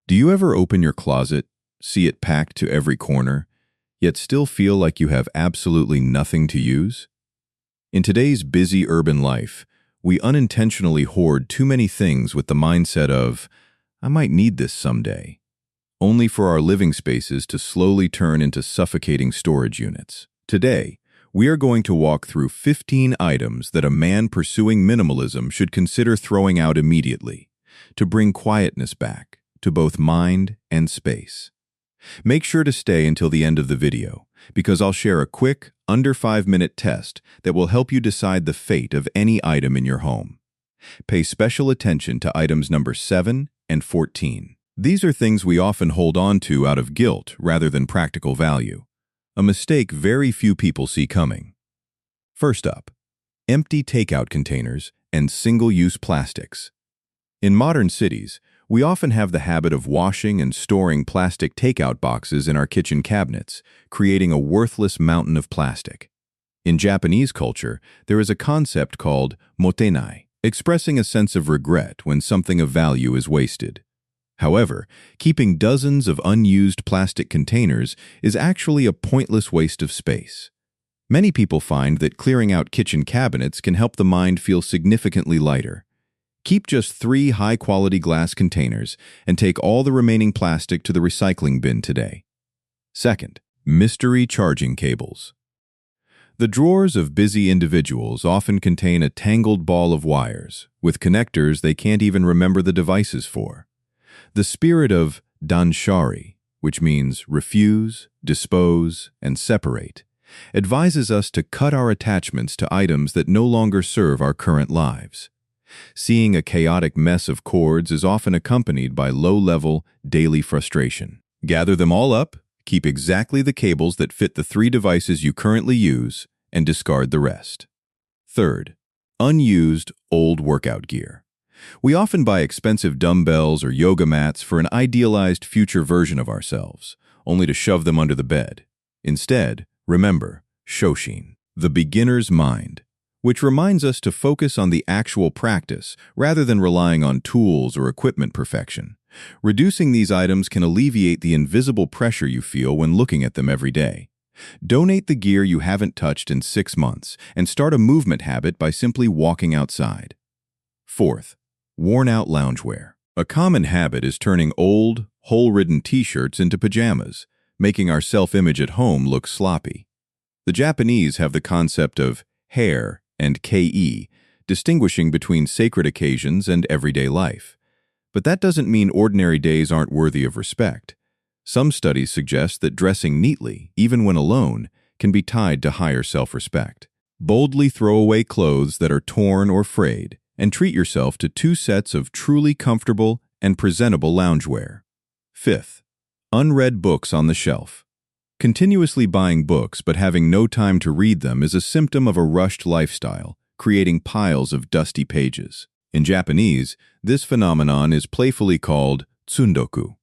Do you ever open your closet, see it packed to every corner, yet still feel like you have absolutely nothing to use? In today's busy urban life, we unintentionally hoard too many things with the mindset of, I might need this someday, only for our living spaces to slowly turn into suffocating storage units. Today, we are going to walk through 15 items that a man pursuing minimalism should consider throwing out immediately to bring quietness back to both mind and space. Make sure to stay until the end of the video, because I'll share a quick, under 5-minute test that will help you decide the fate of any item in your home. Pay special attention to items number 7 and 14. These are things we often hold on to out of guilt rather than practical value, a mistake very few people see coming. First up, empty takeout containers and single-use plastics. In modern cities, we often have the habit of washing and storing plastic takeout boxes in our kitchen cabinets, creating a worthless mountain of plastic. In Japanese culture, there is a concept called Mottainai, expressing a sense of regret when something of value is wasted. However, keeping dozens of unused plastic containers is actually a pointless waste of space. Many people find that clearing out kitchen cabinets can help the mind feel significantly lighter. Keep just 3 high-quality glass containers and take all the remaining plastic to the recycling bin today. Second, mystery charging cables. The drawers of busy individuals often contain a tangled ball of wires, with connectors they can't even remember the devices for. The spirit of Danshari, which means refuse, dispose, and separate, advises us to cut our attachments to items that no longer serve our current lives. Seeing a chaotic mess of cords is often accompanied by low-level, daily frustration. Gather them all up, keep exactly the cables that fit the 3 devices you currently use, and discard the rest. Third, unused, old workout gear. We often buy expensive dumbbells or yoga mats for an idealized future version of ourselves, only to shove them under the bed. Instead, remember Shoshin, the beginner's mind, which reminds us to focus on the actual practice rather than relying on tools or equipment perfection. Reducing these items can alleviate the invisible pressure you feel when looking at them every day. Donate the gear you haven't touched in 6 months and start a movement habit by simply walking outside. Fourth, worn-out loungewear. A common habit is turning old, hole-ridden t-shirts into pajamas, making our self-image at home look sloppy. The Japanese have the concept of hair and ke, distinguishing between sacred occasions and everyday life. But that doesn't mean ordinary days aren't worthy of respect. Some studies suggest that dressing neatly, even when alone, can be tied to higher self-respect. Boldly throw away clothes that are torn or frayed, and treat yourself to 2 sets of truly comfortable and presentable loungewear. Fifth, unread books on the shelf. Continuously buying books but having no time to read them is a symptom of a rushed lifestyle, creating piles of dusty pages. In Japanese, this phenomenon is playfully called tsundoku.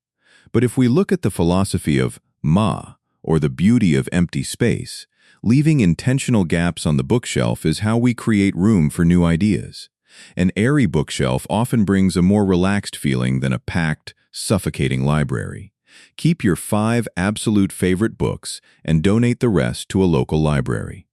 But if we look at the philosophy of ma, or the beauty of empty space, leaving intentional gaps on the bookshelf is how we create room for new ideas. An airy bookshelf often brings a more relaxed feeling than a packed, suffocating library. Keep your 5 absolute favorite books and donate the rest to a local library.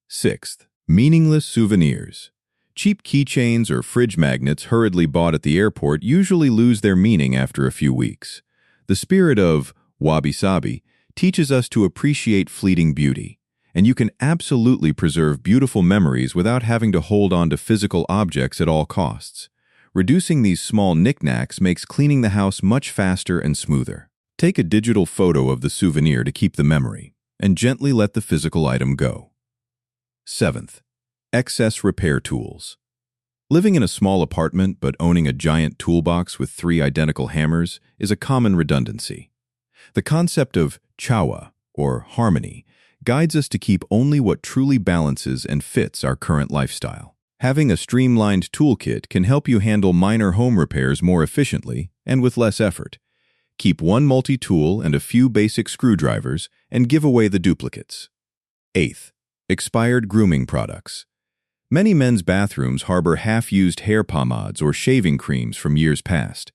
Sixth, meaningless souvenirs. Cheap keychains or fridge magnets hurriedly bought at the airport usually lose their meaning after a few weeks. The spirit of Wabi-sabi teaches us to appreciate fleeting beauty, and you can absolutely preserve beautiful memories without having to hold on to physical objects at all costs. Reducing these small knickknacks makes cleaning the house much faster and smoother. Take a digital photo of the souvenir to keep the memory, and gently let the physical item go. Seventh, excess repair tools. Living in a small apartment but owning a giant toolbox with 3 identical hammers is a common redundancy. The concept of chawa, or harmony, guides us to keep only what truly balances and fits our current lifestyle. Having a streamlined toolkit can help you handle minor home repairs more efficiently and with less effort. Keep 1 multi-tool and a few basic screwdrivers and give away the duplicates. Eighth, expired grooming products. Many men's bathrooms harbor half-used hair pomades or shaving creams from years past.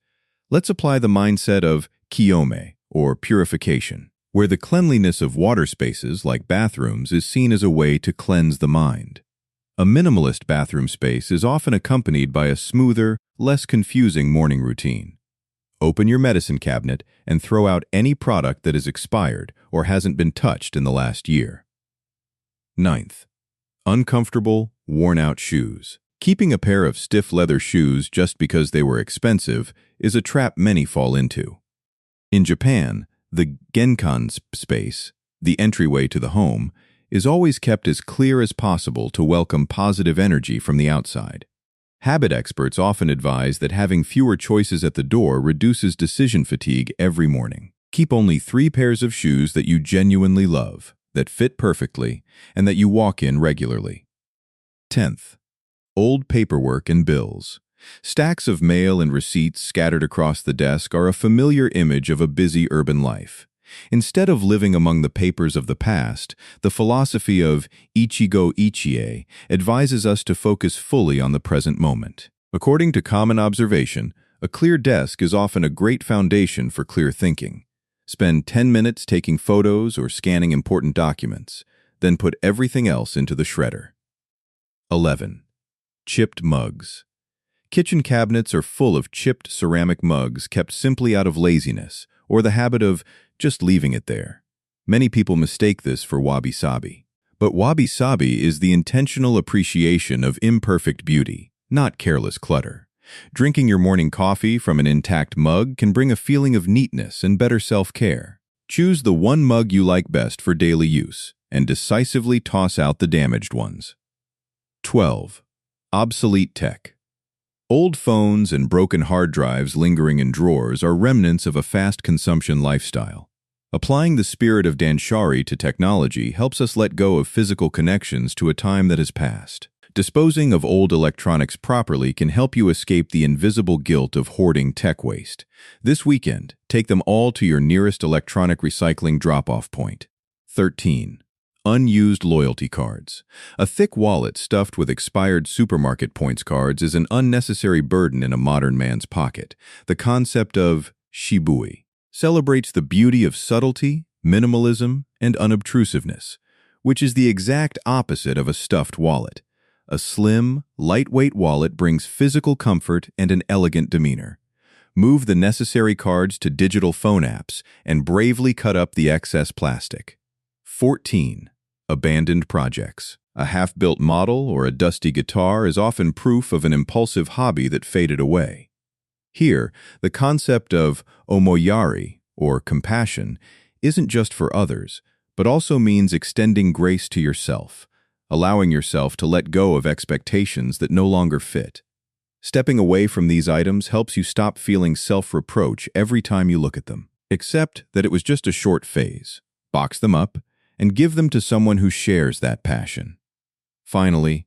Let's apply the mindset of kiyome, or purification, where the cleanliness of water spaces like bathrooms is seen as a way to cleanse the mind. A minimalist bathroom space is often accompanied by a smoother, less confusing morning routine. Open your medicine cabinet and throw out any product that is expired or hasn't been touched in the last year. 9th, uncomfortable, worn-out shoes. Keeping a pair of stiff leather shoes just because they were expensive is a trap many fall into. In Japan, the genkan space, the entryway to the home, is always kept as clear as possible to welcome positive energy from the outside. Habit experts often advise that having fewer choices at the door reduces decision fatigue every morning. Keep only 3 pairs of shoes that you genuinely love, that fit perfectly, and that you walk in regularly. 10th, old paperwork and bills. Stacks of mail and receipts scattered across the desk are a familiar image of a busy urban life. Instead of living among the papers of the past, the philosophy of ichigo ichie advises us to focus fully on the present moment. According to common observation, a clear desk is often a great foundation for clear thinking. Spend 10 minutes taking photos or scanning important documents, then put everything else into the shredder. 11. Chipped mugs. Kitchen cabinets are full of chipped ceramic mugs kept simply out of laziness or the habit of just leaving it there. Many people mistake this for wabi-sabi. But wabi-sabi is the intentional appreciation of imperfect beauty, not careless clutter. Drinking your morning coffee from an intact mug can bring a feeling of neatness and better self-care. Choose the one mug you like best for daily use and decisively toss out the damaged ones. 12. Obsolete tech. Old phones and broken hard drives lingering in drawers are remnants of a fast consumption lifestyle. Applying the spirit of Danshari to technology helps us let go of physical connections to a time that has passed. Disposing of old electronics properly can help you escape the invisible guilt of hoarding tech waste. This weekend, take them all to your nearest electronic recycling drop-off point. 13. Unused loyalty cards. A thick wallet stuffed with expired supermarket points cards is an unnecessary burden in a modern man's pocket. The concept of shibui celebrates the beauty of subtlety, minimalism, and unobtrusiveness, which is the exact opposite of a stuffed wallet. A slim, lightweight wallet brings physical comfort and an elegant demeanor. Move the necessary cards to digital phone apps and bravely cut up the excess plastic. 14. Abandoned projects. A half-built model or a dusty guitar is often proof of an impulsive hobby that faded away. Here, the concept of omoyari, or compassion, isn't just for others, but also means extending grace to yourself, allowing yourself to let go of expectations that no longer fit. Stepping away from these items helps you stop feeling self-reproach every time you look at them. Accept that it was just a short phase. Box them up and give them to someone who shares that passion. Finally,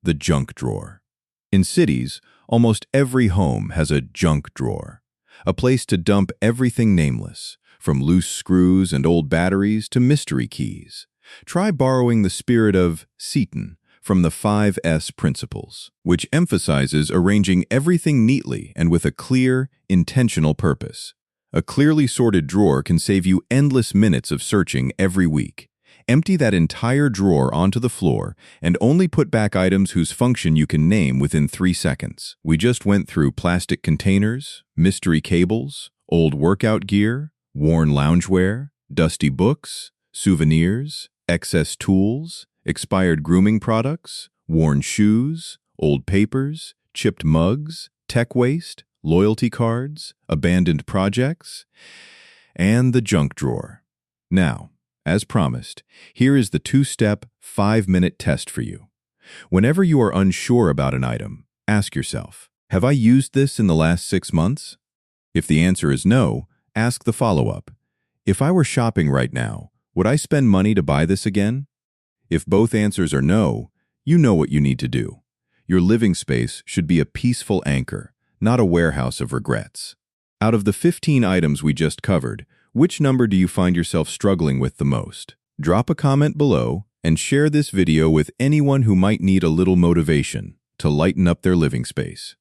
the junk drawer. In cities, almost every home has a junk drawer, a place to dump everything nameless, from loose screws and old batteries to mystery keys. Try borrowing the spirit of Seaton from the 5S principles, which emphasizes arranging everything neatly and with a clear, intentional purpose. A clearly sorted drawer can save you endless minutes of searching every week. Empty that entire drawer onto the floor and only put back items whose function you can name within 3 seconds. We just went through plastic containers, mystery cables, old workout gear, worn loungewear, dusty books, souvenirs, excess tools, expired grooming products, worn shoes, old papers, chipped mugs, tech waste, loyalty cards, abandoned projects, and the junk drawer. Now, as promised, here is the 2-step, 5-minute test for you. Whenever you are unsure about an item, ask yourself, have I used this in the last 6 months? If the answer is no, ask the follow-up. If I were shopping right now, would I spend money to buy this again? If both answers are no, you know what you need to do. Your living space should be a peaceful anchor, not a warehouse of regrets. Out of the 15 items we just covered, which number do you find yourself struggling with the most? Drop a comment below and share this video with anyone who might need a little motivation to lighten up their living space.